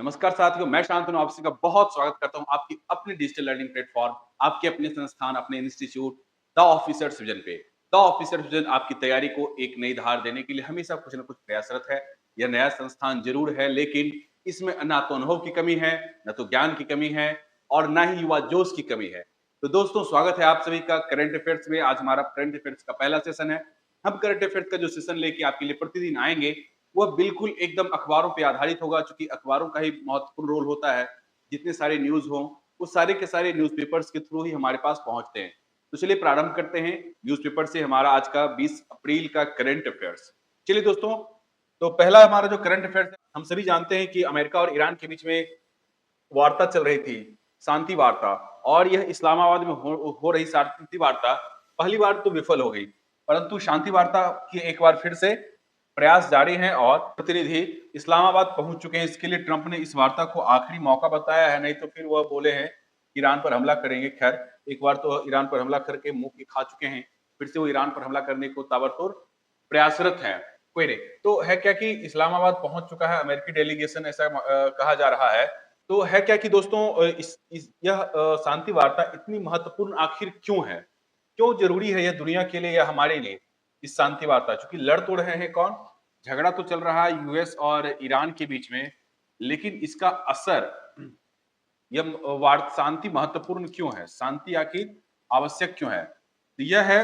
नमस्कार साथियों, मैं शांतनु आप सभी का बहुत स्वागत करता हूं आपकी अपने डिजिटल लर्निंग प्लेटफॉर्म, आपके अपने संस्थान, अपने इंस्टीट्यूट द ऑफिसर्स विजन पे। द ऑफिसर्स विजन आपकी तैयारी को एक नई धार देने के लिए हमेशा कुछ न कुछ प्रयासरत है। यह नया संस्थान जरूर है, लेकिन इसमें ना तो अनुभव की कमी है, न तो ज्ञान की कमी है और ना ही युवा जोश की कमी है। तो दोस्तों, स्वागत है आप सभी का करंट अफेयर्स में। आज हमारा करंट अफेयर्स का पहला सेशन है। हम करंट अफेयर्स का जो सेशन लेके आपके लिए प्रतिदिन आएंगे, वह बिल्कुल एकदम अखबारों पे आधारित होगा, क्योंकि अखबारों का ही महत्वपूर्ण रोल होता है। जितने सारे न्यूज हों, वो सारे के सारे न्यूज़पेपर्स के थ्रू ही हमारे पास पहुंचते हैं। तो चलिए प्रारंभ करते हैं न्यूज़पेपर से हमारा आज का 20 अप्रैल का करंट अफेयर्स। चलिए दोस्तों, तो पहला हमारा जो करंट अफेयर्स है, हम सभी जानते हैं कि अमेरिका और ईरान के बीच में वार्ता चल रही थी, शांति वार्ता। और यह इस्लामाबाद में हो रही शांति वार्ता पहली बार तो विफल हो गई, परंतु शांति वार्ता की एक बार फिर से प्रयास जारी है और प्रतिनिधि इस्लामाबाद पहुंच चुके हैं। इसके लिए ट्रंप ने इस वार्ता को आखिरी मौका बताया है, नहीं तो फिर वह बोले हैं ईरान पर हमला करेंगे। खैर, एक बार तो ईरान पर हमला करके मुंह की खा चुके हैं, फिर से वो ईरान पर हमला करने को ताबड़तोड़ प्रयासरत है। कोई नहीं, तो है क्या कि इस्लामाबाद पहुंच चुका है अमेरिकी डेलीगेशन, ऐसा कहा जा रहा है। तो है क्या कि दोस्तों, यह शांति वार्ता इतनी महत्वपूर्ण आखिर क्यों है, क्यों जरूरी है यह दुनिया के लिए या हमारे लिए? इस शांति वार्ता, चूंकि लड़ तो रहे हैं कौन, झगड़ा तो चल रहा है यूएस और ईरान के बीच में, लेकिन इसका असर, यह शांति महत्वपूर्ण क्यों है, शांति आखिर आवश्यक क्यों है? तो यह है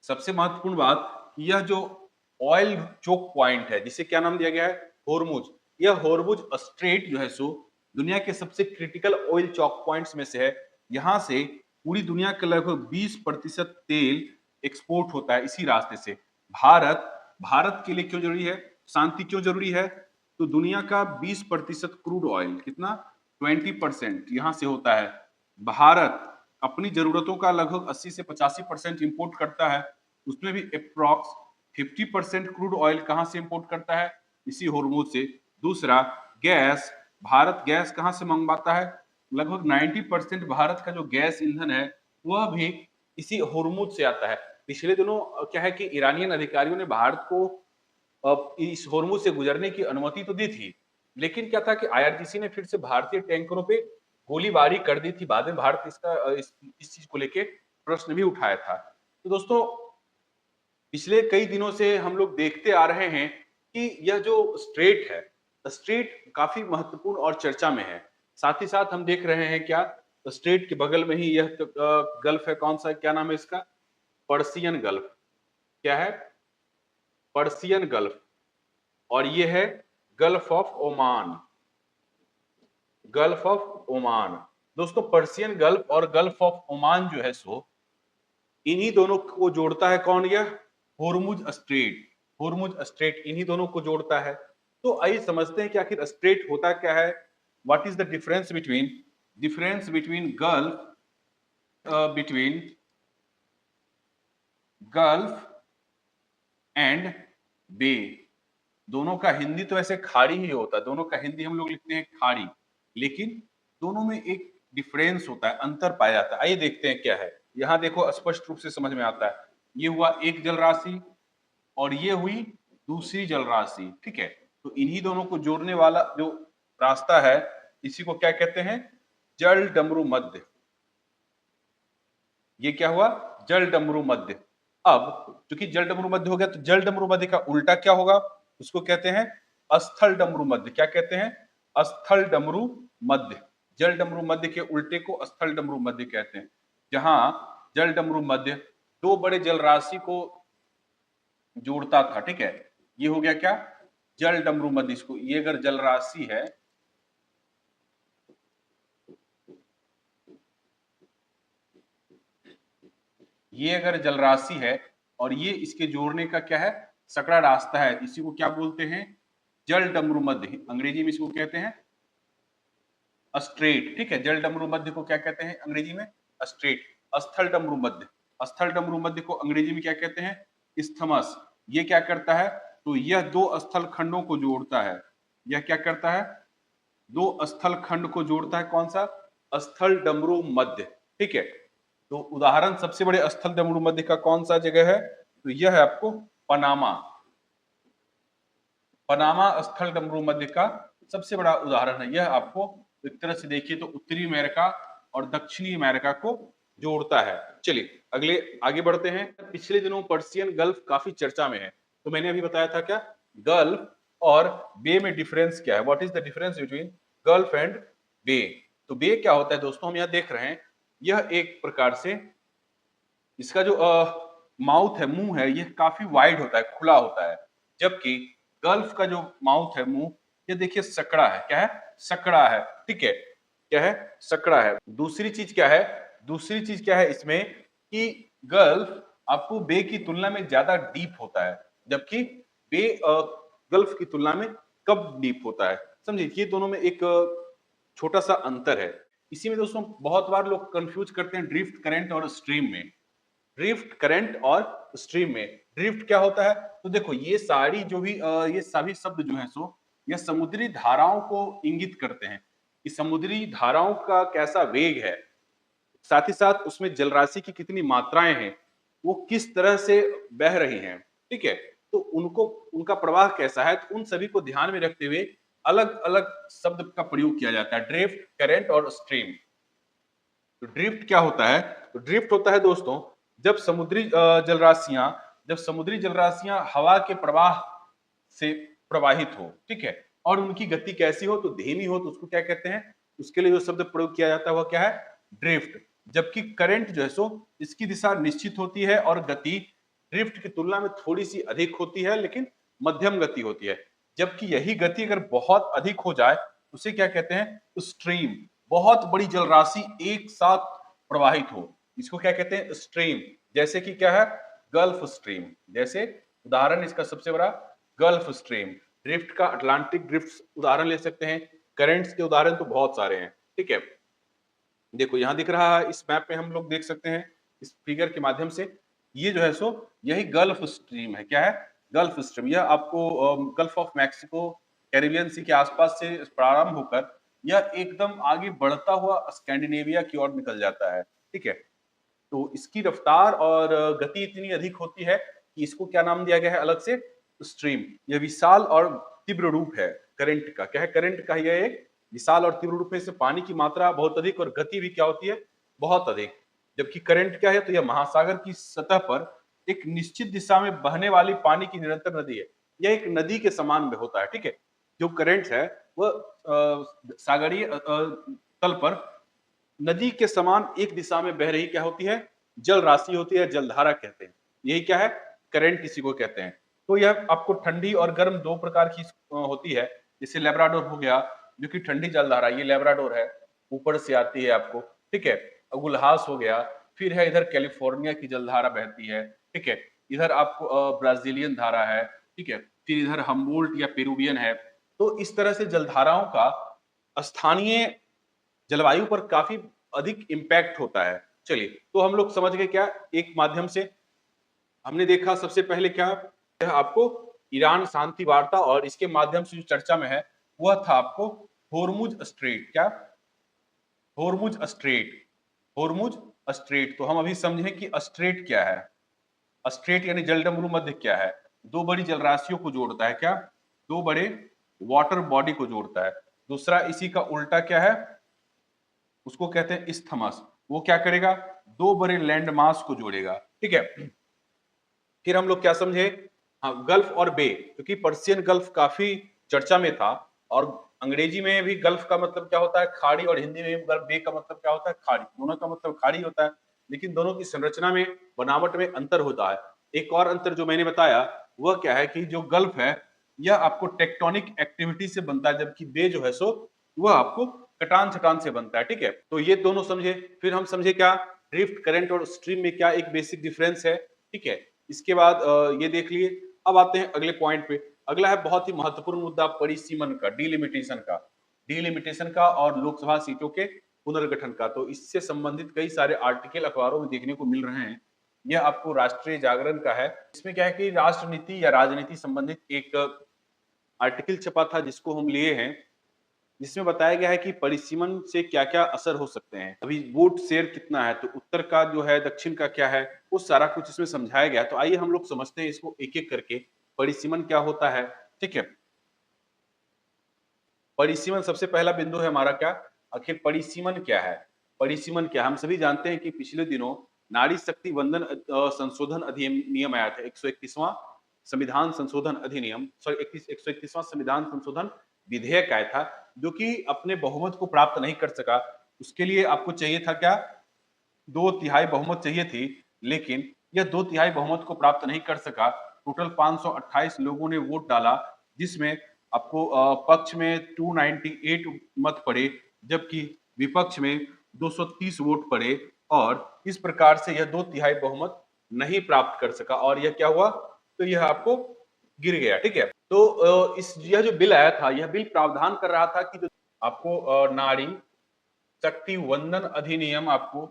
सबसे महत्वपूर्ण बात। यह जो ऑयल चोक पॉइंट है, जिसे क्या नाम दिया गया है, होर्मुज। यह होर्मुज स्ट्रेट जो है सो दुनिया के सबसे क्रिटिकल ऑयल चौक पॉइंट्स में से है। यहाँ से पूरी दुनिया का लगभग 20% तेल एक्सपोर्ट होता है इसी रास्ते से। भारत भारत के लिए क्यों जरूरी है, शांति क्यों जरूरी है? तो दुनिया का 20% क्रूड ऑयल, कितना, 20% यहाँ से होता है। भारत अपनी जरूरतों का लगभग 80 से 85% इंपोर्ट करता है। उसमें भी अप्रॉक्स 50% क्रूड ऑयल कहां से इंपोर्ट करता है, इसी होर्मुज से। दूसरा, गैस, भारत गैस कहां से मंगवाता है? लगभग 90% भारत का जो गैस ईंधन है वह भी इसी होर्मुज से आता है। पिछले दिनों क्या है कि ईरानियन अधिकारियों ने भारत को इस होर्मुज से गुजरने की अनुमति तो दी थी, लेकिन क्या था कि आईआरजीसी ने फिर से भारतीय टैंकरों पे गोलीबारी कर दी थी। बाद में भारत इस चीज को लेके प्रश्न भी उठाया था। तो दोस्तों, पिछले कई दिनों से हम लोग देखते आ रहे हैं कि यह जो स्ट्रेट है, स्ट्रेट काफी महत्वपूर्ण और चर्चा में है। साथ ही साथ हम देख रहे हैं क्या, स्ट्रेट के बगल में ही यह गल्फ है, कौन सा, क्या नाम है इसका, पर्सियन गल्फ। क्या है? Persian gulf. और ये है gulf of Oman, gulf of Oman. दोस्तों, पर्सियन गल्फ और गल्फ ऑफ ओमान जो है सो इन्हीं दोनों को जोड़ता है कौन, यह होर्मुज स्ट्रेट। होर्मुज स्ट्रेट इन्हीं दोनों को जोड़ता है। तो आइए समझते हैं कि आखिर स्ट्रेट होता क्या है। What is the difference between gulf, between gulf and bay. दोनों का हिंदी तो ऐसे खाड़ी ही होता है, दोनों का हिंदी हम लोग लिखते हैं खाड़ी, लेकिन दोनों में एक डिफरेंस होता है, अंतर पाया जाता है। आइए देखते हैं क्या है। यहाँ देखो, स्पष्ट रूप से समझ में आता है। ये हुआ एक जल राशि और ये हुई दूसरी जल राशि, ठीक है। तो इन्हीं दोनों को जोड़ने वाला जो रास्ता है, इसी को क्या कहते हैं, जल डमरू मध्य। ये क्या हुआ, जल डमरू मध्य। अब चूंकि जल डमरू मध्य हो गया, तो जल डमरू मध्य का उल्टा क्या होगा, उसको कहते हैं स्थल डमरू मध्य। क्या कहते हैं, स्थल डमरू मध्य। जल डमरू मध्य के उल्टे को स्थल डमरू मध्य कहते हैं। जहां जल डमरू मध्य दो बड़े जल राशि को जोड़ता था, ठीक है। ये हो गया क्या, जल डमरू मध्य। इसको, ये अगर जल राशि है, ये अगर जल राशि है और ये इसके जोड़ने का क्या है, सकरा रास्ता है, इसी को क्या बोलते हैं, जल डमरू मध्य। अंग्रेजी में इसको कहते हैं स्ट्रेट, ठीक है। जल डमरू मध्य को क्या कहते हैं अंग्रेजी में, स्ट्रेट। स्थल डमरू मध्य, स्थल डमरू मध्य को अंग्रेजी में क्या कहते हैं, इस्थमस। ये क्या करता है, तो यह दो स्थल खंडों को जोड़ता है। यह क्या करता है, दो स्थल खंड को जोड़ता है। कौन सा, स्थल डमरू मध्य, ठीक है। तो उदाहरण सबसे बड़े स्थल डमरू मध्य का कौन सा जगह है, तो यह है आपको पनामा। पनामा स्थल डमरू मध्य का सबसे बड़ा उदाहरण है। यह आपको एक तरह से देखिए तो उत्तरी अमेरिका और दक्षिणी अमेरिका को जोड़ता है। चलिए अगले आगे बढ़ते हैं। पिछले दिनों पर्शियन गल्फ काफी चर्चा में है, तो मैंने अभी बताया था क्या, गल्फ और बे में डिफरेंस क्या है, what is the difference between gulf and bay. तो बे क्या होता है दोस्तों, हम यहाँ देख रहे हैं, यह एक प्रकार से इसका जो माउथ है, मुंह है, ये काफी वाइड होता है, खुला होता है, जबकि गल्फ का जो माउथ है, मुंह, ये देखिए सकड़ा है। क्या है? सकड़ा है। ठीक है, क्या है? सकड़ा है। दूसरी चीज क्या है, दूसरी चीज क्या है इसमें कि गल्फ आपको बे की तुलना में ज्यादा डीप होता है, जबकि बे गल्फ की तुलना में कम डीप होता है। समझिए, ये दोनों में एक छोटा सा अंतर है। इसी में दोस्तों बहुत बार लोग कंफ्यूज करते हैं ड्रिफ्ट, करंट और स्ट्रीम में। ड्रिफ्ट, करंट और स्ट्रीम में ड्रिफ्ट क्या होता है, तो देखो ये सारी जो भी ये सभी शब्द जो है सो ये समुद्री धाराओं को इंगित करते हैं कि समुद्री धाराओं का कैसा वेग है, साथ ही साथ उसमें जलराशि की कितनी मात्राएं हैं, वो किस तरह से बह रही हैं। ठीक है, तो उनको, उनका प्रवाह कैसा है, तो उन सभी को ध्यान में रखते हुए अलग अलग शब्द का प्रयोग किया जाता है, ड्रिफ्ट, करंट और स्ट्रीम। तो ड्रिफ्ट क्या होता है, तो ड्रिफ्ट होता है दोस्तों जब समुद्री जलराशियां, जब समुद्री जलराशियां हवा के प्रवाह से प्रवाहित हो, ठीक है, और उनकी गति कैसी हो, तो धीमी हो, तो उसको क्या कहते हैं, उसके लिए जो शब्द प्रयोग किया जाता है वह क्या है, ड्रिफ्ट। जबकि करंट जो है सो इसकी दिशा निश्चित होती है और गति ड्रिफ्ट की तुलना में थोड़ी सी अधिक होती है, लेकिन मध्यम गति होती है। जबकि यही गति अगर बहुत अधिक हो जाए उसे क्या कहते हैं, स्ट्रीम। बहुत बड़ी जलराशि एक साथ प्रवाहित हो, इसको क्या कहते हैं, स्ट्रीम। जैसे कि क्या है, गल्फ स्ट्रीम। जैसे उदाहरण इसका सबसे बड़ा गल्फ स्ट्रीम। ड्रिफ्ट का अटलांटिक ड्रिफ्ट उदाहरण ले सकते हैं, करंट्स के उदाहरण तो बहुत सारे हैं। ठीक है, देखो यहां दिख रहा है, इस मैप में हम लोग देख सकते हैं इस फिगर के माध्यम से, ये जो है सो यही गल्फ स्ट्रीम है। क्या है, गल्फ स्ट्रीम। यह आपको गल्फ ऑफ मैक्सिको, कैरिबियन सी के आसपास से प्रारंभ होकर यह एकदम आगे बढ़ता हुआ स्कैंडिनेविया की ओर निकल जाता है। ठीक है, तो इसकी रफ्तार और गति इतनी अधिक होती है कि इसको क्या नाम दिया गया है अलग से, स्ट्रीम। यह विशाल और तीव्र रूप है करंट का। क्या है, करंट का यह एक विशाल और तीव्र रूप में से पानी की मात्रा बहुत अधिक और गति भी क्या होती है, बहुत अधिक। जबकि करंट क्या है, तो यह महासागर की सतह पर एक निश्चित दिशा में बहने वाली पानी की निरंतर नदी है। यह एक नदी के समान में होता है। ठीक है, जो करंट है वह सागरीय तल पर नदी के समान एक दिशा में बह रही क्या होती है, जल राशि होती है, जलधारा कहते हैं। यही क्या है, करंट इसी को कहते हैं। तो यह आपको ठंडी और गर्म दो प्रकार की होती है। जैसे लेब्राडोर हो गया जो कि ठंडी जलधारा, ये लेब्राडोर है, ऊपर से आती है आपको। ठीक है, अगुलहास हो गया, फिर है इधर कैलिफोर्निया की जलधारा बहती है। ठीक है, इधर आपको ब्राजीलियन धारा है। ठीक है, फिर इधर हम्बोल्ट या पेरुवियन है। तो इस तरह से जलधाराओं का स्थानीय जलवायु पर काफी अधिक इम्पैक्ट होता है। चलिए, तो हम लोग समझ गए क्या, एक माध्यम से हमने देखा सबसे पहले क्या, यह आपको ईरान शांति वार्ता, और इसके माध्यम से जो चर्चा में है वह था आपको होर्मुज स्ट्रेट। क्या, होर्मुज स्ट्रेट, होर्मुज स्ट्रेट। तो हम अभी समझे कि स्ट्रेट क्या है। स्ट्रेट यानी जलडमरू मध्य क्या है, दो बड़ी जलराशियों को जोड़ता है। क्या, दो बड़े वाटर बॉडी को जोड़ता है। दूसरा इसी का उल्टा क्या है, उसको कहते हैं इस्थमस। वो क्या करेगा, दो बड़े लैंड मास को जोड़ेगा। ठीक है, फिर हम लोग क्या समझे, हाँ, गल्फ और बे, क्योंकि पर्शियन गल्फ काफी चर्चा में था, और अंग्रेजी में भी गल्फ का मतलब क्या होता है, खाड़ी, और हिंदी में भी बे का मतलब क्या होता है, खाड़ी। दोनों का मतलब खाड़ी होता है, लेकिन दोनों की संरचना में, बनावट में अंतर होता है। एक और अंतर जो मैंने बताया वह क्या है कि जो गल्फ है यह आपको टेक्टोनिक एक्टिविटी से बनता है, जबकि बे जो है सो वह आपको कटान छटान से बनता है। ठीक है, तो ये दोनों समझे। फिर हम समझे क्या, ड्रिफ्ट, करंट और स्ट्रीम में क्या एक बेसिक डिफरेंस है। ठीक है, इसके बाद ये देख लिए। अब आते हैं अगले पॉइंट पे। अगला है बहुत ही महत्वपूर्ण मुद्दा, परिसीमन का, डिलिमिटेशन का, डिलिमिटेशन का और लोकसभा सीटों के पुनर्गठन का। तो इससे संबंधित कई सारे आर्टिकल अखबारों में देखने को मिल रहे हैं। यह आपको राष्ट्रीय जागरण का है। इसमें क्या है कि राष्ट्रनीति या राजनीति संबंधित एक आर्टिकल छपा था जिसको हम लिए हैं, जिसमें बताया गया है कि परिसीमन से क्या-क्या असर हो सकते हैं। अभी वोट शेयर कितना है, तो उत्तर का जो है, दक्षिण का क्या है, वो सारा कुछ इसमें समझाया गया है। तो आइए हम लोग समझते हैं इसको एक-एक करके, परिसीमन क्या होता है। ठीक है, परिसीमन सबसे पहला बिंदु है हमारा क्या, आखिर परिसीमन क्या है? परिसीमन क्या है? हम सभी जानते हैं कि पिछले दिनों नारी शक्ति वंदन संशोधन अधिनियम आया था, 131वां संविधान संशोधन अधिनियम, सॉरी 131वां संविधान संशोधन विधेयक आया था, जो कि अपने बहुमत को प्राप्त नहीं कर सका। उसके लिए आपको चाहिए था क्या? 2/3 बहुमत चाहिए थी, लेकिन यह 2/3 बहुमत को प्राप्त नहीं कर सका। टोटल 528 लोगों ने वोट डाला, जिसमें आपको पक्ष में 298 मत पड़े, जबकि विपक्ष में 230 वोट पड़े, और इस प्रकार से यह 2/3 बहुमत नहीं प्राप्त कर सका, और यह क्या हुआ? तो यह आपको गिर गया, ठीक है। तो इस यह जो बिल आया था, यह बिल प्रावधान कर रहा था कि जो आपको नारी शक्ति वंदन अधिनियम आपको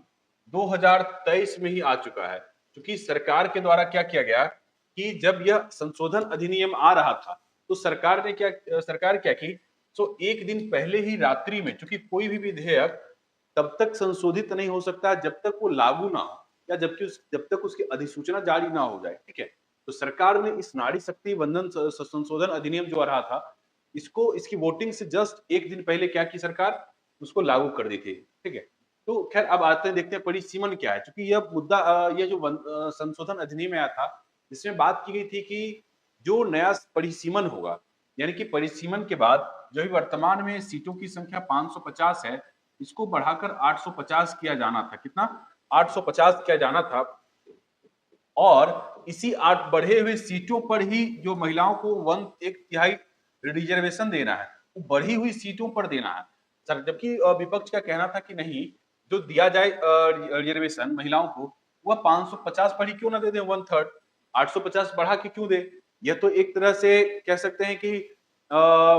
2023 में ही आ चुका है, क्योंकि सरकार के द्वारा क्या किया गया कि जब यह संशोधन अधिनियम आ रहा था, तो सरकार क्या की, तो एक दिन पहले ही रात्रि में, क्योंकि कोई भी विधेयक तब तक संशोधित नहीं हो सकता जब तक वो लागू ना हो, या जब तक उसकी अधिसूचना जारी ना हो जाए, ठीक है। तो सरकार ने इस नारी शक्ति वंदन संशोधन अधिनियम जो आ रहा था, इसको इसकी वोटिंग से जस्ट एक दिन पहले क्या की सरकार, उसको लागू कर दी थी, ठीक है। तो खैर अब आते हैं, देखते हैं परिसीमन क्या है, क्योंकि यह मुद्दा ये जो संशोधन अधिनियम आया था, इसमें बात की गई थी कि जो नया परिसीमन होगा, यानी कि परिसीमन के बाद जो भी वर्तमान में सीटों की संख्या 550 है, इसको बढ़ाकर 850 किया जाना था। कितना? 850 किया जाना था, और इसी 8 बढ़े हुए सीटों पर ही जो महिलाओं को 1/3 रिजर्वेशन देना है, वो बढ़ी हुई सीटों पर देना है सर। जबकि विपक्ष का कहना था कि नहीं, जो दिया जाए रिजर्वेशन महिलाओं को, वह 550 पर ही क्यों ना दे दे, 1/3 850 बढ़ा के क्यों दे? यह तो एक तरह से कह सकते हैं कि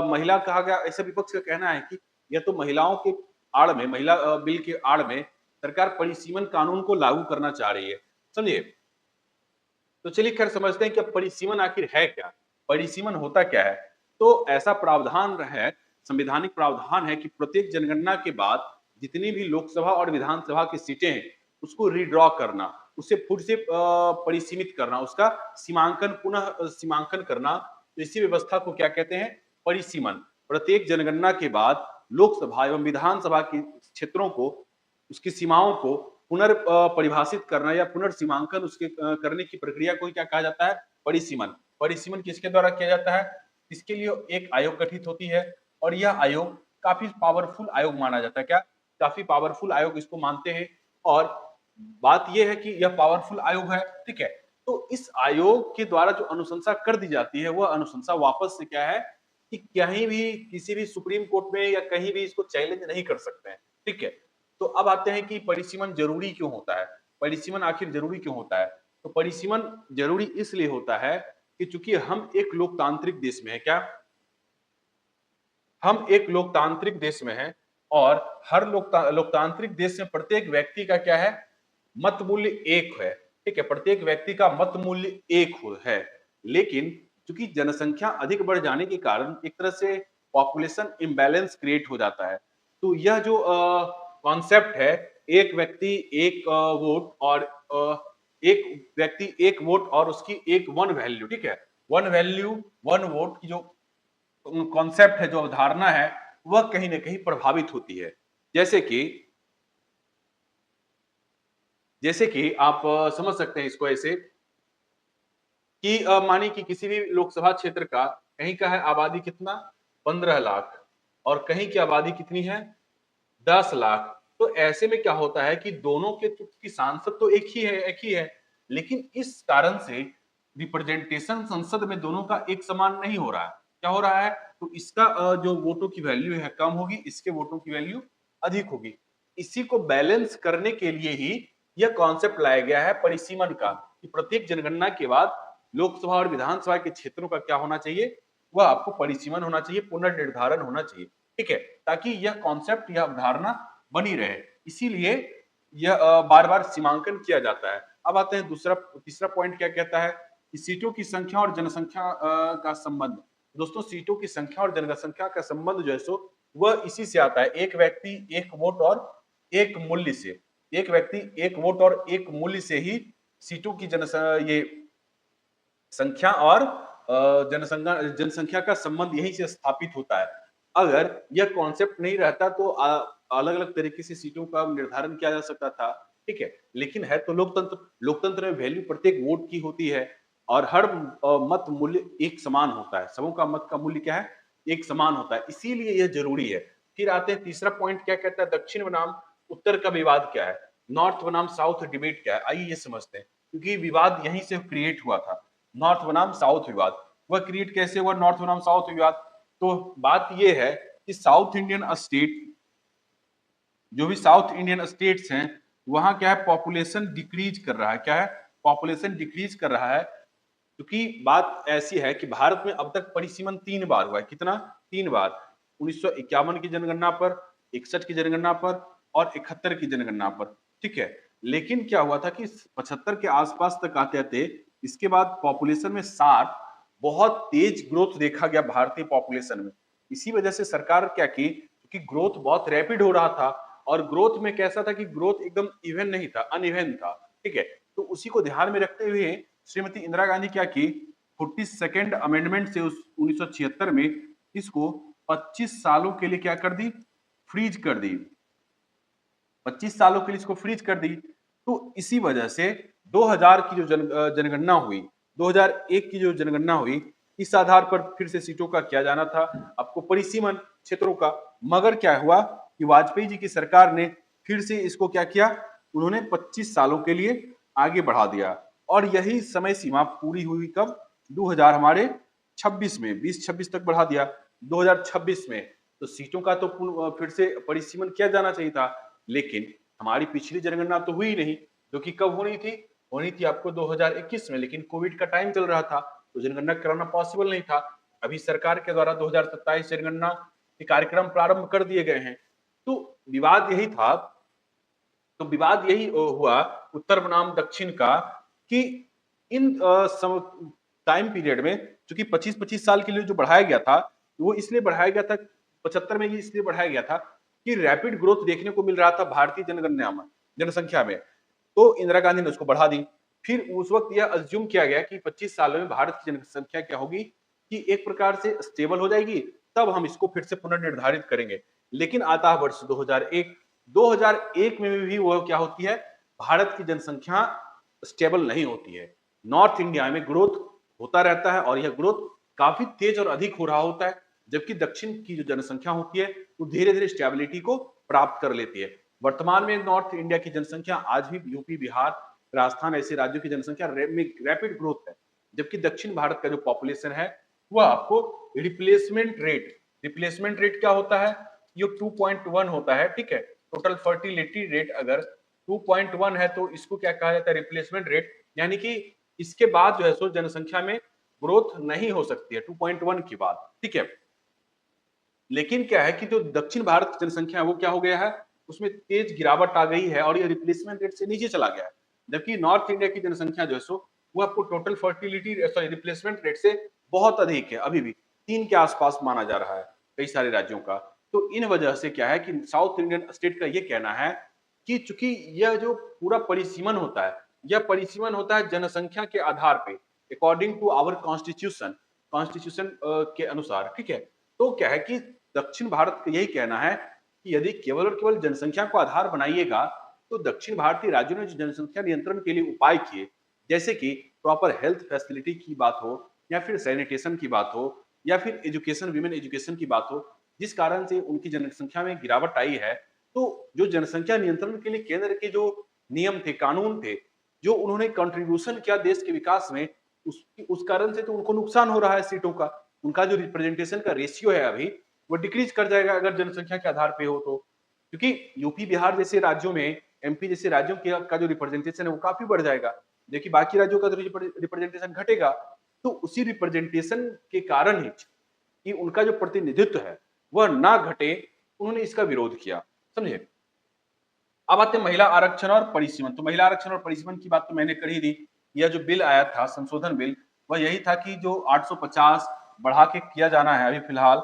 महिला कहा गया, ऐसा विपक्ष का कहना है कि यह तो महिलाओं के आड़ में, महिला बिल के आड़ में सरकार परिसीमन कानून को लागू करना चाह रही है। समझिए। तो चलिए खैर समझते हैं कि अब परिसीमन आखिर है क्या? परिसीमन होता क्या है? तो ऐसा प्रावधान है, संवैधानिक प्रावधान है कि प्रत्येक जनगणना के बाद जितनी भी लोकसभा और विधानसभा की सीटें हैं, उसको रीड्रॉ करना, उसे फिर से परिसीमित करना, उसका सीमांकन पुनः सीमांकन करना। तो इसी व्यवस्था को क्या कहते हैं? परिसीमन। प्रत्येक जनगणना के बाद लोकसभा एवं विधानसभा के क्षेत्रों को, उसकी सीमाओं को पुनर्परिभाषित करना या पुनर्सीमांकन उसके करने की प्रक्रिया को ही क्या कहा जाता है? परिसीमन। परिसीमन किसके द्वारा किया जाता है? इसके लिए एक आयोग गठित होती है, और यह आयोग काफी पावरफुल आयोग माना जाता है। क्या? काफी पावरफुल आयोग इसको मानते हैं, और बात यह है कि यह पावरफुल आयोग है, ठीक है। तो इस आयोग के द्वारा जो अनुशंसा कर दी जाती है, वह अनुशंसा वापस से क्या है कि कहीं भी, किसी भी सुप्रीम कोर्ट में या कहीं भी इसको चैलेंज नहीं कर सकते हैं, ठीक है। तो अब आते हैं कि परिसीमन जरूरी क्यों होता है? परिसीमन आखिर जरूरी क्यों होता है? तो परिसीमन जरूरी इसलिए होता है कि चूंकि हम एक लोकतांत्रिक देश में है, क्या हम एक लोकतांत्रिक देश में हैं, और हर लोकतांत्रिक देश में प्रत्येक व्यक्ति का क्या है? मत मूल्य एक है, ठीक है। प्रत्येक व्यक्ति का मत मूल्य एक है, लेकिन चूंकि जनसंख्या अधिक बढ़ जाने के कारण एक तरह से पॉपुलेशन इम्बैलेंस क्रिएट हो जाता है। तो यह जो कॉन्सेप्ट है, एक व्यक्ति एक वोट, और एक व्यक्ति एक वोट और उसकी एक वन वैल्यू, ठीक है। वन वैल्यू वन वोट की जो कॉन्सेप्ट है, जो अवधारणा है, वह कहीं ना कहीं प्रभावित होती है। जैसे कि आप समझ सकते हैं इसको ऐसे कि मानिए कि किसी भी लोकसभा क्षेत्र का, कहीं का है आबादी कितना? 15 लाख, और कहीं की आबादी कितनी है? 10 लाख। तो ऐसे में क्या होता है कि दोनों के की सांसद तो एक ही है, लेकिन इस कारण से रिप्रेजेंटेशन संसद में दोनों का एक समान नहीं हो रहा है। क्या हो रहा है? तो इसका जो वोटों की वैल्यू है कम होगी, इसके वोटों की वैल्यू अधिक होगी। इसी को बैलेंस करने के लिए ही यह कॉन्सेप्ट लाया गया है परिसीमन का, कि प्रत्येक जनगणना के बाद लोकसभा और विधानसभा के क्षेत्रों का क्या होना चाहिए? वह आपको परिसीमन होना चाहिए, पुनर्निर्धारण होना चाहिए, ठीक है, ताकि यह कॉन्सेप्ट, यह अवधारणा बनी रहे। इसीलिए यह बार बार सीमांकन किया जाता है। अब आते हैं तीसरा पॉइंट क्या कहता है कि सीटों की संख्या और जनसंख्या का संबंध। दोस्तों, सीटों की संख्या और जनसंख्या का संबंध जो है सो वह इसी से आता है, एक व्यक्ति एक वोट और एक मूल्य से। एक व्यक्ति एक वोट और एक मूल्य से ही सीटों की ये संख्या और जनसंख्या का संबंध यहीं से स्थापित होता है। अगर यह कॉन्सेप्ट नहीं रहता तो अलग अलग तरीके से सीटों का निर्धारण किया जा सकता था, ठीक है। लेकिन है तो लोकतंत्र, लोकतंत्र में वैल्यू प्रत्येक वोट की होती है और हर मत मूल्य एक समान होता है, सबों का मत का मूल्य क्या है, एक समान होता है, इसीलिए यह जरूरी है। फिर आते हैं तीसरा पॉइंट, क्या कहता है, दक्षिण बनाम उत्तर का विवाद क्या है, नॉर्थ बनाम साउथ डिबेट क्या है, आइए ये समझते हैं, क्योंकि विवाद यहीं से क्रिएट हुआ था, नॉर्थ बनाम साउथ विवाद। वह क्रिएट कैसे हुआ नॉर्थ बनाम साउथ विवाद? तो बात यह है कि साउथ इंडियन स्टेट, जो भी साउथ इंडियन स्टेट्स हैं, वहां क्या है, पॉपुलेशन डिक्रीज कर रहा है, क्या है, पॉपुलेशन डिक्रीज कर रहा है। क्योंकि बात ऐसी है कि भारत में अब तक परिसीमन 3 बार हुआ है, कितना, 3 बार, 1951 की जनगणना पर, 61 की जनगणना पर और 71 की जनगणना पर, ठीक है। लेकिन क्या हुआ था कि 75 के आसपास तक आते आते इसके बाद पॉपुलेशन में 60 बहुत तेज ग्रोथ देखा गया भारतीय पॉपुलेशन में। इसी वजह से सरकार क्या की, क्योंकि ग्रोथ बहुत रैपिड हो रहा था और ग्रोथ में कैसा था कि ग्रोथ एकदम इवन नहीं था, अनइवन था, ठीक है। तो उसी को ध्यान में रखते हुए श्रीमती इंदिरा गांधी क्या की, 42nd अमेंडमेंट से उस 1976 में इसको 25 सालों के लिए क्या कर दी, फ्रीज कर दी, 25 सालों के लिए इसको फ्रीज कर दी। तो इसी वजह से 2000 की जो जनगणना हुई, 2001 की जो जनगणना हुई, इस आधार पर फिर से सीटों का किया जाना था, आपको परिसीमन क्षेत्रों का। मगर क्या हुआ कि वाजपेयी जी की सरकार ने फिर से इसको क्या किया, उन्होंने 25 सालों के लिए आगे बढ़ा दिया और यही समय सीमा पूरी हुई कब, 2000 हमारे 26 में, 2026 तक बढ़ा दिया 2026 में। तो सीटों का तो फिर से परिसीमन किया जाना चाहिए था, लेकिन हमारी पिछली जनगणना तो हुई नहीं, जो कि कब होनी थी, होनी थी आपको 2021 में, लेकिन कोविड का टाइम चल रहा था तो जनगणना कराना पॉसिबल नहीं था। अभी सरकार के द्वारा 2027 जनगणना के कार्यक्रम प्रारंभ कर दिए गए हैं। तो विवाद यही था, तो विवाद यही हुआ उत्तर बनाम दक्षिण का, कि इन टाइम पीरियड में, चूंकि 25-25 साल के लिए जो बढ़ाया गया था, वो इसलिए बढ़ाया गया था, 75 में ये इसलिए बढ़ाया गया था कि रैपिड ग्रोथ देखने को मिल रहा था भारतीय जनगणना में, जनसंख्या में, तो इंदिरा गांधी ने उसको बढ़ा दी। फिर उस वक्त यह अज्यूम किया गया कि 25 सालों में भारत की जनसंख्या क्या होगी, कि एक प्रकार से स्टेबल हो जाएगी, तब हम इसको फिर से पुनर्निर्धारित करेंगे। लेकिन आता है वर्ष 2001, 2001 में भी वह क्या होती है, भारत की जनसंख्या स्टेबल नहीं होती है, नॉर्थ इंडिया में ग्रोथ होता रहता है और यह ग्रोथ काफी तेज और अधिक हो रहा होता है, जबकि दक्षिण की जो जनसंख्या होती है वो धीरे धीरे स्टेबिलिटी को प्राप्त कर लेती है। वर्तमान में नॉर्थ इंडिया की जनसंख्या आज भी यूपी, बिहार, राजस्थान ऐसे राज्यों की जनसंख्या रैपिड ग्रोथ है, जबकि दक्षिण भारत का जो पॉपुलेशन है वह आपको रिप्लेसमेंट रेट क्या होता है, ये 2.1 होता है, ठीक है। टोटल फर्टिलिटी रेट अगर 2.1 है तो इसको क्या कहा जाता है, रिप्लेसमेंट रेट, यानी कि इसके बाद जो है सो जनसंख्या में ग्रोथ नहीं हो सकती है 2.1 के बाद, ठीक है। लेकिन क्या है कि जो दक्षिण भारत की जनसंख्या है वो क्या हो गया है, उसमें तेज गिरावट आ गई है और ये रिप्लेसमेंट रेट से नीचे चला गया है। जबकि नॉर्थ इंडिया की जनसंख्या जो है सो वो आपको total fertility sorry replacement rate से बहुत अधिक है, अभी भी 3 के आसपास माना जा रहा है कई सारे राज्यों का। तो इन वजह से क्या है कि साउथ इंडियन स्टेट का ये कहना है कि चूंकि यह जो पूरा परिसीमन होता है, यह परिसीमन होता है जनसंख्या के आधार पे, according to our constitution, constitution के अनुसार, ठीक है। तो क्या है कि दक्षिण भारत का यही कहना है कि यदि केवल और केवल जनसंख्या को आधार बनाइएगा तो दक्षिण भारतीय राज्यों ने जो जनसंख्या नियंत्रण के लिए उपाय किए, जैसे कि प्रॉपर हेल्थ फैसिलिटी की बात हो या फिर सैनिटेशन की बात हो या फिर एजुकेशन, विमेन एजुकेशन की बात हो, जिस कारण से उनकी जनसंख्या में गिरावट आई है, तो जो जनसंख्या नियंत्रण के लिए केंद्र के जो नियम थे, कानून थे, जो उन्होंने कंट्रीब्यूशन किया देश के विकास में, उस कारण से तो उनको नुकसान हो रहा है सीटों का। उनका जो रिप्रेजेंटेशन का रेशियो है अभी वो डिक्रीज कर जाएगा अगर जनसंख्या के आधार पे हो तो, क्योंकि यूपी, बिहार जैसे राज्यों में, एमपी जैसे राज्यों का जो रिप्रेजेंटेशन है वो काफी बढ़ जाएगा, जबकि बाकी राज्यों का रिप्रेजेंटेशन घटेगा। तो उसी रिप्रेजेंटेशन के कारण ही कि उनका जो प्रतिनिधित्व है वह ना घटे, उन्होंने इसका विरोध किया, समझे। अब आते हैं महिला आरक्षण और परिसीमन। तो महिला आरक्षण और परिसीमन की बात तो मैंने कर ही दी। यह जो बिल आया था, संशोधन बिल, वह यही था कि जो 850 बढ़ा के किया जाना है, अभी फिलहाल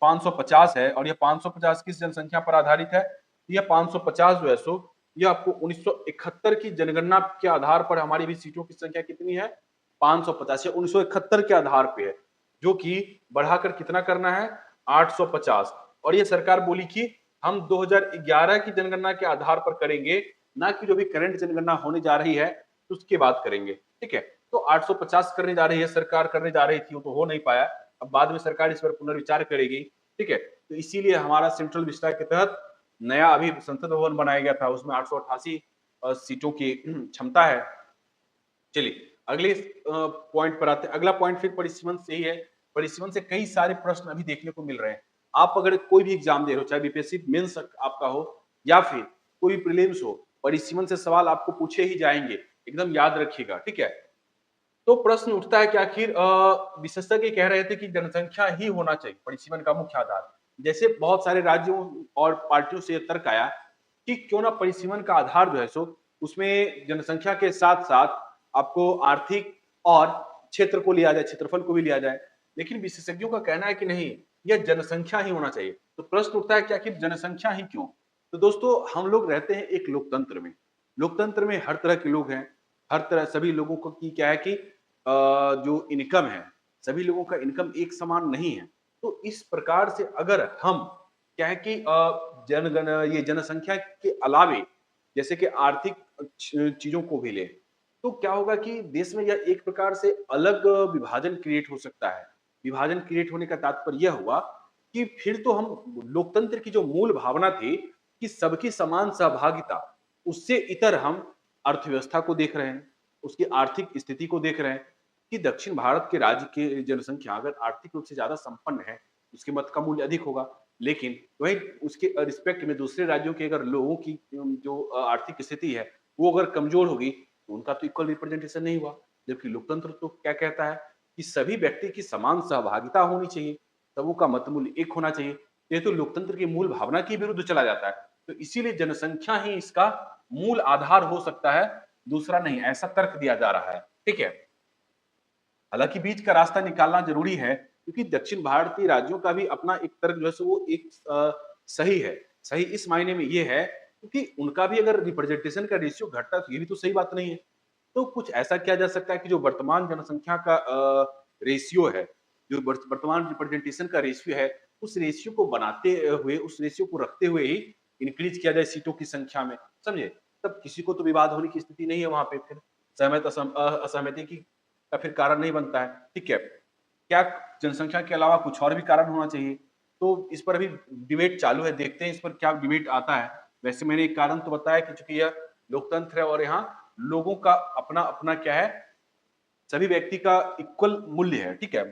550 है और यह 550 किस जनसंख्या पर आधारित है, यह 550 जो है सो यह आपको 1971 की जनगणना के आधार पर हमारी भी सीटों की संख्या कितनी है, 550 या 1971 के आधार पे है, जो कि बढ़ाकर कितना करना है, 850। और ये सरकार बोली कि हम 2011 की जनगणना के आधार पर करेंगे, ना कि जो भी करंट जनगणना होने जा रही है उसके बाद करेंगे। ठीक है, तो 850 करने जा रही है सरकार, करने जा रही थी, वो तो हो नहीं पाया। अब बाद में सरकार इस पर पुनर्विचार करेगी। ठीक है, तो इसीलिए हमारा सेंट्रल विस्तार के तहत नया अभी संसद भवन बनाया गया था, उसमें 888 सीटों की क्षमता है। चलिए अगले पॉइंट पर आते हैं। अगला पॉइंट फिर परिसीमन से ही है। परिसीमन से कई सारे प्रश्न अभी देखने को मिल रहे हैं। आप अगर कोई भी एग्जाम दे रहे हो, चाहे बीपीएससी मेंस आपका हो या फिर कोई भी प्रीलिम्स हो, परिसीमन से सवाल आपको पूछे ही जाएंगे, एकदम याद रखिएगा। ठीक है, तो प्रश्न उठता है कि आखिर विशेषज्ञ कह रहे थे कि जनसंख्या ही होना चाहिए परिसीमन का मुख्य आधार। जैसे बहुत सारे राज्यों और पार्टियों से तर्क आया कि क्यों ना परिसीमन का आधार जो है सो उसमें जनसंख्या के साथ साथ आपको आर्थिक और क्षेत्र को लिया जाए, क्षेत्रफल को भी लिया जाए। लेकिन विशेषज्ञों का कहना है कि नहीं, यह जनसंख्या ही होना चाहिए। तो प्रश्न उठता है कि आखिर जनसंख्या ही क्यों? तो दोस्तों, हम लोग रहते हैं एक लोकतंत्र में। लोकतंत्र में हर तरह के लोग हैं, हर तरह सभी लोगों को की क्या है कि जो इनकम है, सभी लोगों का इनकम एक समान नहीं है। तो इस प्रकार से अगर हम क्या है कि जनगण ये जनसंख्या के अलावे जैसे कि आर्थिक चीजों को भी ले, तो क्या होगा कि देश में यह एक प्रकार से अलग विभाजन क्रिएट हो सकता है। विभाजन क्रिएट होने का तात्पर्य यह हुआ कि फिर तो हम लोकतंत्र की जो मूल भावना थी कि सबकी समान सहभागिता, उससे इतर हम अर्थव्यवस्था को देख रहे हैं, उसकी आर्थिक स्थिति को देख रहे हैं कि दक्षिण भारत के राज्य की जनसंख्या अगर आर्थिक रूप से ज्यादा संपन्न है, उसके मत का मूल्य अधिक होगा। लेकिन वही उसके रिस्पेक्ट में दूसरे राज्यों के अगर लोगों की जो आर्थिक स्थिति है वो अगर कमजोर होगी, तो उनका तो इक्वल रिप्रेजेंटेशन नहीं हुआ। जबकि लोकतंत्र तो क्या कहता है कि सभी व्यक्ति की समान सहभागिता होनी चाहिए, सबों का मत मूल्य एक होना चाहिए। ये तो लोकतंत्र की मूल भावना के विरुद्ध चला जाता है। तो इसीलिए जनसंख्या ही इसका मूल आधार हो सकता है, दूसरा नहीं, ऐसा तर्क दिया जा रहा है। ठीक है, हालांकि बीच का रास्ता निकालना जरूरी है, क्योंकि दक्षिण भारतीय राज्यों का भी अपना एक तर्क जो है सो वो एक सही है। सही इस मायने में ये है क्योंकि उनका भी अगर रिप्रेजेंटेशन का रेशियो घटता है तो ये भी तो सही बात नहीं है। तो कुछ ऐसा किया जा सकता है कि जो वर्तमान जनसंख्या का रेशियो है, जो वर्तमान रिप्रेजेंटेशन का रेशियो है, उस रेशियो को बनाते हुए, उस रेशियो को रखते हुए ही इंक्रीज किया जाए सीटों की संख्या में। समझे? तब किसी को तो विवाद होने की स्थिति नहीं है वहां पे, फिर असहमति की का फिर कारण नहीं बनता है। ठीक है, क्या जनसंख्या के अलावा कुछ और भी कारण होना चाहिए? तो इस पर अभी डिबेट चालू है, देखते हैं इस पर क्या डिबेट आता है। वैसे मैंने एक कारण तो बताया कि चूंकि यह लोकतंत्र है और यहाँ लोगों का अपना अपना क्या है, सभी व्यक्ति का इक्वल मूल्य है। ठीक है,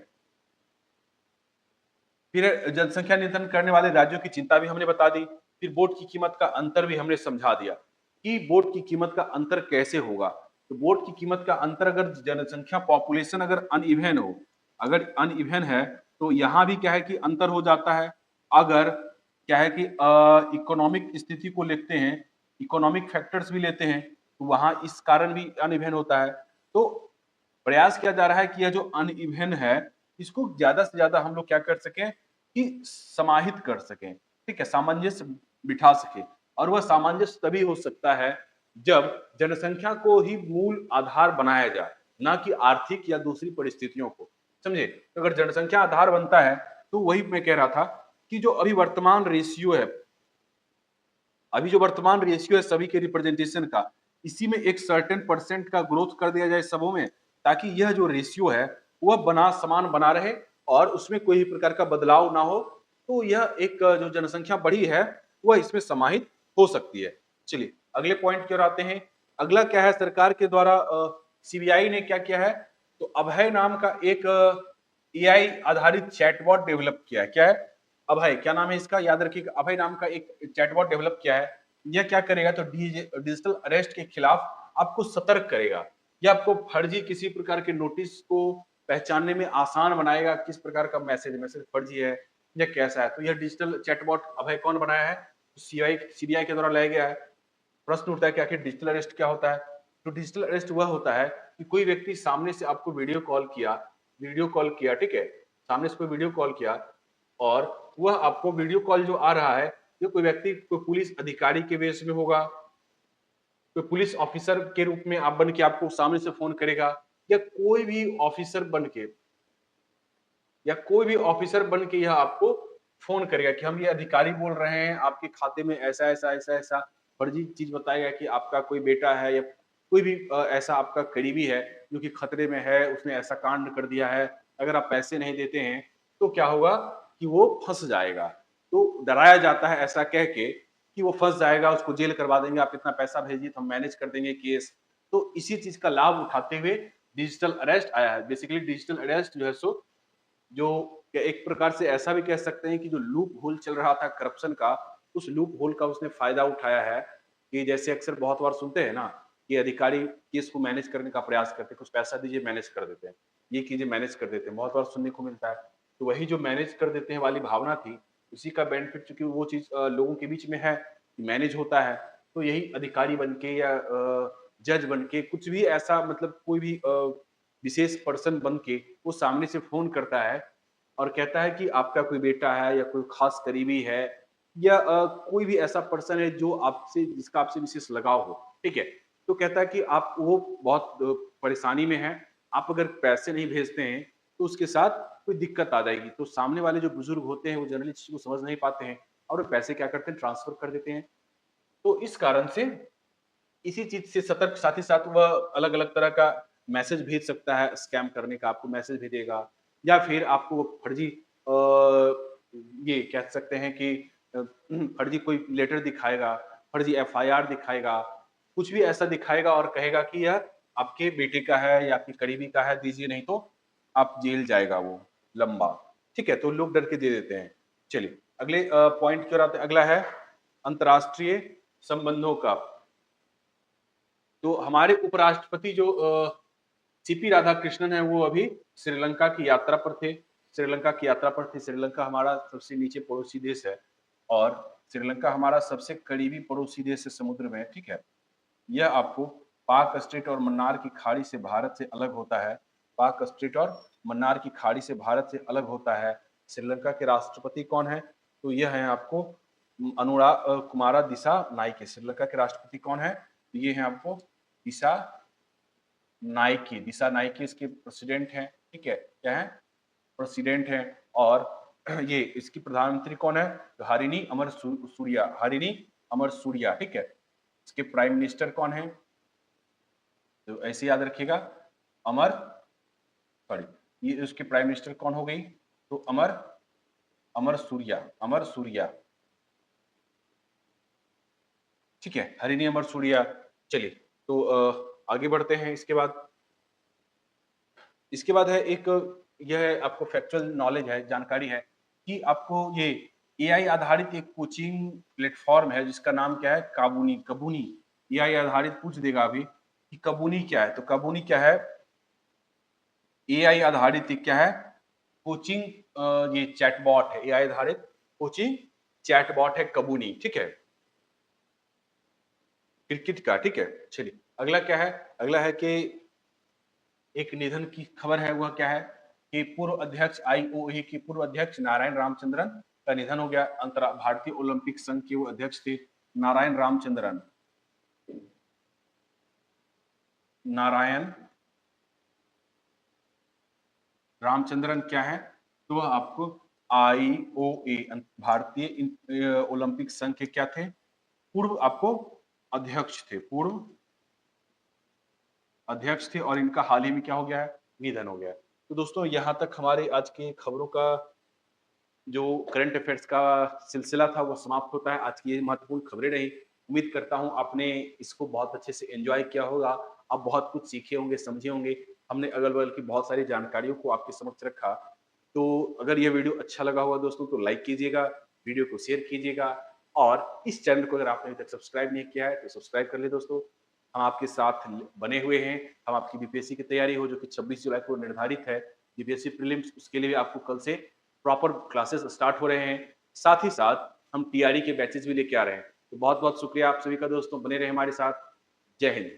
फिर जनसंख्या नियंत्रण करने वाले राज्यों की चिंता भी हमने बता दी। फिर बोर्ड की कीमत का अंतर भी हमने समझा दिया कि बोर्ड की कीमत का अंतर कैसे होगा। तो बोर्ड की कीमत का अंतर अगर जनसंख्या पॉपुलेशन अगर अनइवन हो, अगर अनइवन है तो यहाँ भी क्या है कि अंतर हो जाता है। अगर क्या है कि इकोनॉमिक स्थिति को लेते हैं, इकोनॉमिक फैक्टर्स भी लेते हैं, तो वहां इस कारण भी अनइवन होता है। तो प्रयास किया जा रहा है कि यह जो अनइवन है, इसको ज्यादा से ज्यादा हम लोग क्या कर सकें कि समाहित कर सकें। ठीक है, सामंजस्य बिठा सके। और वह सामंजस्य तभी हो सकता है जब जनसंख्या को ही मूल आधार बनाया जाए, ना कि आर्थिक या दूसरी परिस्थितियों को। समझे? तो अगर जनसंख्या आधार बनता है तो वही मैं कह रहा था कि जो अभी वर्तमान रेशियो है, अभी जो वर्तमान रेशियो है सभी के रिप्रेजेंटेशन का, इसी में एक सर्टेन परसेंट का ग्रोथ कर दिया जाए सबों में, ताकि यह जो रेशियो है वह बना समान बना रहे और उसमें कोई भी प्रकार का बदलाव ना हो। तो यह एक जो जनसंख्या बढ़ी है वह इसमें समाहित हो सकती है। चलिए अगले पॉइंट की ओर आते हैं। अगला क्या है, सरकार के द्वारा सीबीआई ने क्या किया है, तो अभय नाम का एक एआई आधारित चैटबॉट डेवलप किया है। क्या है? अभय, क्या नाम है इसका, याद रखिएगा, अभय नाम का एक चैटबॉट डेवलप किया है। यह क्या करेगा, तो डिजिटल अरेस्ट के खिलाफ आपको सतर्क करेगा। यह आपको फर्जी किसी प्रकार के नोटिस को पहचानने में आसान बनाएगा, किस प्रकार का मैसेज मैसेज फर्जी है या कैसा है। तो यह डिजिटल चैटबॉट अभय कौन बनाया है, सीबीआई के द्वारा लाया गया है। प्रश्न उठता है कि आखिर डिजिटल अरेस्ट क्या होता है। तो डिजिटल अरेस्ट वह होता है कि कोई व्यक्ति सामने से आपको वीडियो कॉल किया, ठीक है, सामने से कोई वीडियो कॉल किया और वह आपको वीडियो कॉल जो आ रहा है, ये कोई व्यक्ति कोई पुलिस अधिकारी के वेश में होगा, कोई पुलिस ऑफिसर के रूप में आप बन के आपको सामने से फोन करेगा, या कोई भी ऑफिसर बन के यह आपको फ़ोन करेगा कि हम ये अधिकारी बोल रहे हैं, आपके खाते में ऐसा-ऐसा फर्जी चीज़ बताएगा कि आपका कोई बेटा है या कोई भी ऐसा आपका करीबी है जो कि खतरे में है, उसने ऐसा कांड कर दिया है, अगर आप पैसे नहीं देते हैं, तो क्या होगा कि वो फँस जाएगा। तो डराया जाता है ऐसा कह के कि वो फँस जाएगा, उसको जेल करवा देंगे, आप इतना पैसा भेजिए तो हम मैनेज कर देंगे केस। तो इसी चीज़ का लाभ उठाते हुए डिजिटल अरेस्ट आया है। बेसिकली डिजिटल अरेस्ट जो है सो जो एक प्रकार से ऐसा भी कह सकते हैं कि जो लूप होल चल रहा था करप्शन का, उस लूप होल का उसने फायदा उठाया है कि जैसे अक्सर बहुत बार सुनते हैं ना कि अधिकारी केस को मैनेज करने का प्रयास करते हैं, कुछ पैसा दीजिए मैनेज कर देते हैं, ये कीजिए मैनेज कर देते हैं, बहुत बार सुनने को मिलता है। तो वही जो मैनेज कर देते हैं वाली भावना थी, उसी का बेनिफिट चूंकि वो चीज लोगों के बीच में है, मैनेज होता है, तो यही अधिकारी बन के या जज बन के कुछ भी ऐसा मतलब कोई भी विशेष पर्सन बन के वो सामने से फ़ोन करता है और कहता है कि आपका कोई बेटा है या कोई ख़ास करीबी है या कोई भी ऐसा पर्सन है जो आपसे जिसका आपसे विशेष लगाव हो, ठीक है? तो कहता है कि आप वो बहुत परेशानी में हैं, आप अगर पैसे नहीं भेजते हैं, तो उसके साथ कोई दिक्कत आ जाएगी। तो सामने वाले जो बुज़ुर्ग होते हैं, वो जनरली इस चीज़ को समझ नहीं पाते हैं और वो पैसे क्या करते हैं, ट्रांसफ़र कर देते हैं। तो इस कारण से इसी चीज़ से सतर्क साथ ही साथ वह अलग-अलग तरह का मैसेज भेज सकता है, स्कैम करने का आपको मैसेज भेजेगा या फिर आपको वो फर्जी ये कह सकते हैं कि फर्जी कोई लेटर दिखाएगा, फर्जी एफआईआर दिखाएगा, कुछ भी ऐसा दिखाएगा और कहेगा कि यह आपके बेटे का है या आपके करीबी का है, दीजिए नहीं तो आप जेल जाएगा वो लंबा। ठीक है? तो लोग डर के दे देते हैं। चलिए, अगले पॉइंट की ओर आते हैं। अगला है अंतर्राष्ट्रीय संबंधों का। तो हमारे उपराष्ट्रपति जो सीपी राधाकृष्णन है वो अभी श्रीलंका की यात्रा पर थे। श्रीलंका की यात्रा पर थे। श्रीलंका हमारा सबसे नीचे पड़ोसी देश है और श्रीलंका हमारा सबसे करीबी पड़ोसी देश है समुद्र में, ठीक है? यह आपको पाक स्ट्रेट और मन्नार की खाड़ी से भारत से अलग होता है। पाक स्ट्रेट और मन्नार की खाड़ी से भारत से अलग होता है। श्रीलंका के राष्ट्रपति कौन है? तो यह है आपको कुमारा दिसानायके। श्रीलंका के राष्ट्रपति कौन है? तो ये हैं आपको दिसा नाइकी। दिसा नाइकी इसके प्रेसिडेंट हैं, ठीक है? क्या है? प्रेसिडेंट हैं और ये इसकी प्रधानमंत्री कौन है? तो हरिनी अमर सूरिया। हरिनी अमर सूरिया, ठीक है? इसके प्राइम मिनिस्टर कौन है? तो ऐसे याद रखिएगा, अमर सॉरी, ये उसके प्राइम मिनिस्टर कौन हो गई? तो अमर अमर सूर्या, अमर सूर्या, ठीक है? हरिनी अमर सूर्या। चलिए, तो आगे बढ़ते हैं। इसके बाद है एक, यह आपको फैक्चुअल नॉलेज है, जानकारी है कि आपको ये एआई आधारित एक कोचिंग प्लेटफॉर्म है जिसका नाम क्या है? काबूनी। कबूनी एआई आधारित पूछ देगा अभी कि कबूनी क्या है? तो कबूनी क्या है? एआई आधारित क्या है? कोचिंग ये चैटबॉट है, एआई आधारित कोचिंग चैटबॉट है कबूनी, ठीक है? क्रिकेट का, ठीक है? चलिए, अगला क्या है? अगला है कि एक निधन की खबर है, वह क्या है कि पूर्व अध्यक्ष आईओए के पूर्व अध्यक्ष नारायण रामचंद्रन का निधन हो गया। भारतीय ओलंपिक संघ के वो अध्यक्ष थे नारायण रामचंद्रन। नारायण रामचंद्रन क्या है? तो वह आपको आईओए भारतीय ओलंपिक संघ के क्या थे? पूर्व आपको अध्यक्ष थे, पूर्व अध्यक्ष थे और इनका हाल ही में क्या हो गया है? निधन हो गया है। तो दोस्तों, यहाँ तक हमारे आज की खबरों का जो करंट अफेयर्स का सिलसिला था वो समाप्त होता है। आज की ये महत्वपूर्ण खबरें रही। उम्मीद करता हूँ आपने इसको बहुत अच्छे से एन्जॉय किया होगा। आप बहुत कुछ सीखे होंगे, समझे होंगे। हमने अगल-बगल की बहुत सारी जानकारियों को आपके समक्ष रखा। तो अगर ये वीडियो अच्छा लगा होगा दोस्तों तो लाइक कीजिएगा, वीडियो को शेयर कीजिएगा और इस चैनल को अगर आपने अभी तक सब्सक्राइब नहीं किया है तो सब्सक्राइब कर लें दोस्तों। हम आपके साथ बने हुए हैं। हम आपकी बीपीएससी की तैयारी हो जो कि 26 जुलाई को निर्धारित है। बीपीएससी प्रीलिम्स, उसके लिए भी आपको कल से प्रॉपर क्लासेस स्टार्ट हो रहे हैं। साथ ही साथ हम टीआरई के बैचेस भी लेके आ रहे हैं। तो बहुत-बहुत शुक्रिया आप सभी का दोस्तों, बने रहे हमारे साथ। जय हिंद।